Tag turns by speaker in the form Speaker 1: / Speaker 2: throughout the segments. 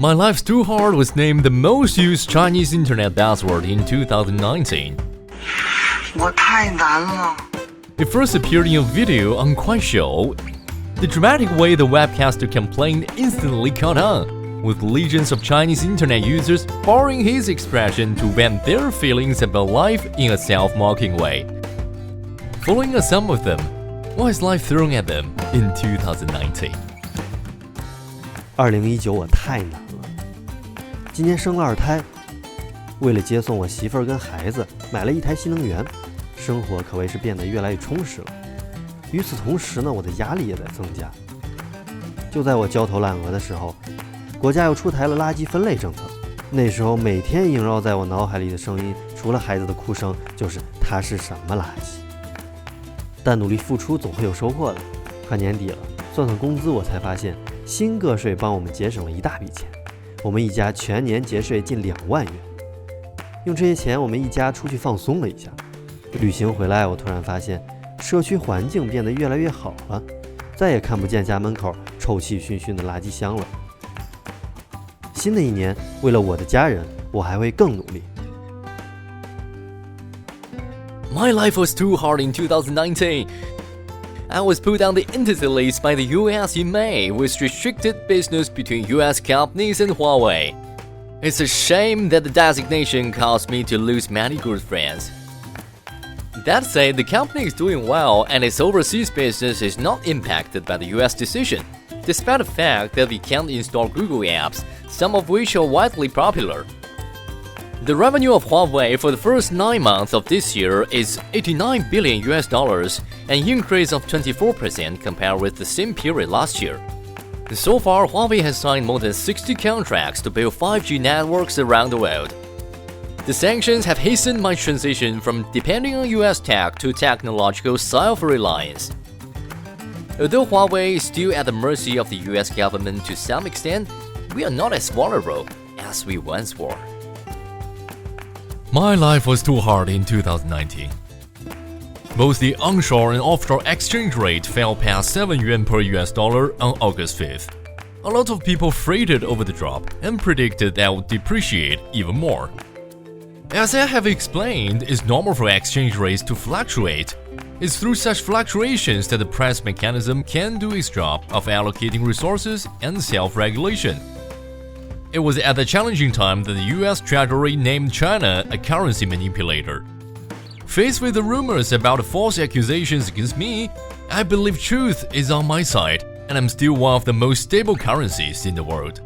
Speaker 1: My life's too hard was named the most used Chinese internet buzzword in 2019.
Speaker 2: 我太难了。
Speaker 1: It first appeared in a video on Kuaishou. The dramatic way the webcaster complained instantly caught on, with legions of Chinese internet users borrowing his expression to vent their feelings about life in a self-mocking way. Following are some of them. What is life throwing at them in 2019?
Speaker 3: 2019我太难了，今年生了2胎，为了接送我媳妇儿跟孩子，买了1台新能源，生活可谓是变得越来越充实了。与此同时呢，我的压力也在增加。就在我焦头烂额的时候，国家又出台了垃圾分类政策。那时候每天萦绕在我脑海里的声音，除了孩子的哭声，就是它是什么垃圾。但努力付出总会有收获的。快年底了，算算工资，我才发现新个税帮我们节省了一大笔钱。我们一家全年节税近2万元。用这些钱，我们一家出去放松了一下。旅行回来，我突然发现社区环境变得越来越好了，再也看不见家门口臭气熏熏的垃圾箱了。新的一年，为了我的家人，我还会更努力。
Speaker 1: My life was too hard in 2019. I was put on the entity list by the US in May, which restricted business between US companies and Huawei. It's a shame that the designation caused me to lose many good friends. That said, the company is doing well and its overseas business is not impacted by the US decision, despite the fact that we can't install Google apps, some of which are widely popular. The revenue of Huawei for the first 9 months of this year is $89 billion, an increase of 24% compared with the same period last year. So far, Huawei has signed more than 60 contracts to build 5G networks around the world. The sanctions have hastened my transition from depending on US tech to technological self-reliance. Although Huawei is still at the mercy of the US government to some extent, we are not as vulnerable as we once were. My life was too hard in 2019. Both the onshore and offshore exchange rate fell past 7 yuan per US dollar on August 5th. A lot of people freighted over the drop and predicted that it would depreciate even more. As I have explained, it's normal for exchange rates to fluctuate. It's through such fluctuations that the price mechanism can do its job of allocating resources and self-regulation. It was at the challenging time that the US Treasury named China a currency manipulator. Faced with the rumors about the false accusations against me, I believe truth is on my side, and I'm still one of the most stable currencies in the world.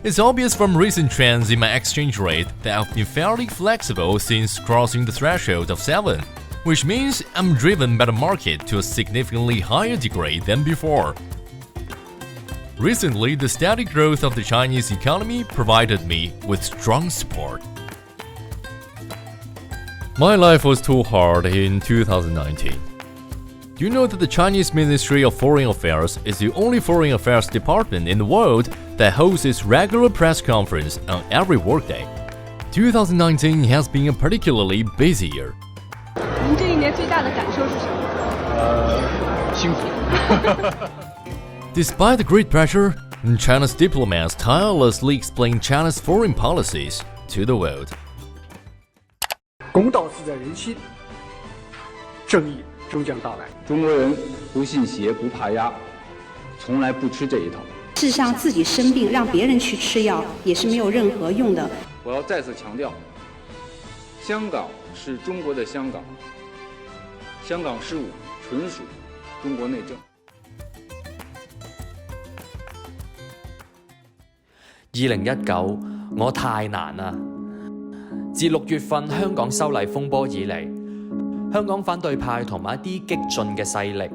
Speaker 1: It's obvious from recent trends in my exchange rate that I've been fairly flexible since crossing the threshold of 7, which means I'm driven by the market to a significantly higher degree than before. Recently, the steady growth of the Chinese economy provided me with strong support. My life was too hard in 2019. Do you know that the Chinese Ministry of Foreign Affairs is the only foreign affairs department in the world that hosts its regular press conference on every workday? 2019 has been a particularly busy year.
Speaker 4: 您这一年最大的感受是什么？
Speaker 5: 幸福。
Speaker 1: Despite the great pressure, China's diplomats tirelessly explain China's foreign policies to the world.
Speaker 6: 公道自在人心，正义终将到来。
Speaker 5: 中国人不信邪不怕压，从来不吃这一套。
Speaker 7: 事实上，自己生病让别人去吃药也是没有任何用的。
Speaker 5: 我要再次强调，香港是中国的香港，香港事务纯属中国内政。
Speaker 8: 2019我太難啦！自6月份香港修例風波以嚟，香港反對派同埋一啲激進嘅勢力，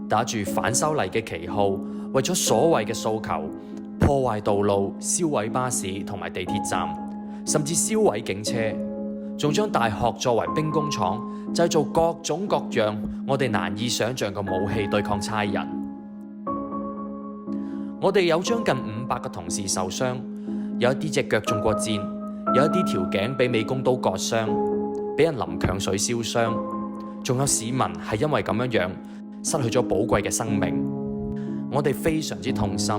Speaker 8: 打住反修例嘅旗號，為咗所謂嘅訴求，破壞道路、燒毀巴士同埋地鐵站，甚至燒毀警車，仲將大學作為兵工廠，製造各種各樣我哋難以想像嘅武器對抗差人。我哋有將近500個同事受傷，有一啲隻腳中過箭，有一啲條頸俾美工刀割傷，俾人淋強水燒傷，仲有市民係因為咁樣失去咗寶貴嘅生命。我哋非常之痛心。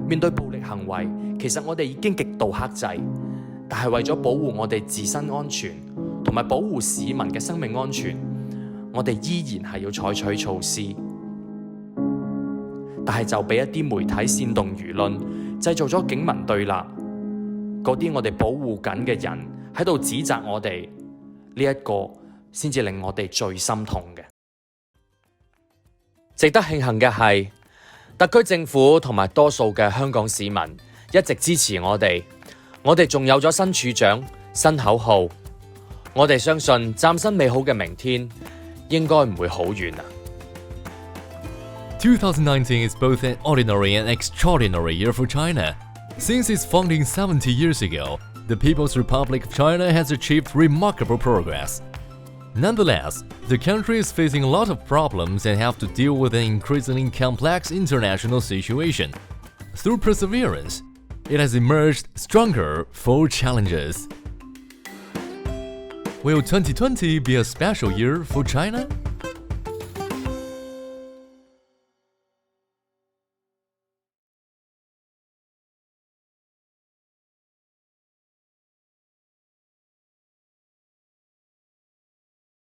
Speaker 8: 面對暴力行為，其實我哋已經極度克制，但係為咗保護我哋自身安全同埋保護市民嘅生命安全，我哋依然係要採取措施。但係就俾一啲媒體煽動輿論，製造咗警民對立，嗰啲我哋保護緊嘅人喺度指責我哋，呢一個先至令我哋最心痛嘅。值得慶幸嘅係，特區政府同埋多數嘅香港市民一直支持我哋仲有咗新處長、新口號，我哋相信嶄新美好嘅明天應該唔會好遠啊。
Speaker 1: 2019 is both an ordinary and extraordinary year for China. Since its founding 70 years ago, the People's Republic of China has achieved remarkable progress. Nonetheless, the country is facing a lot of problems and have to deal with an increasingly complex international situation. Through perseverance, it has emerged stronger for challenges. Will 2020 be a special year for China?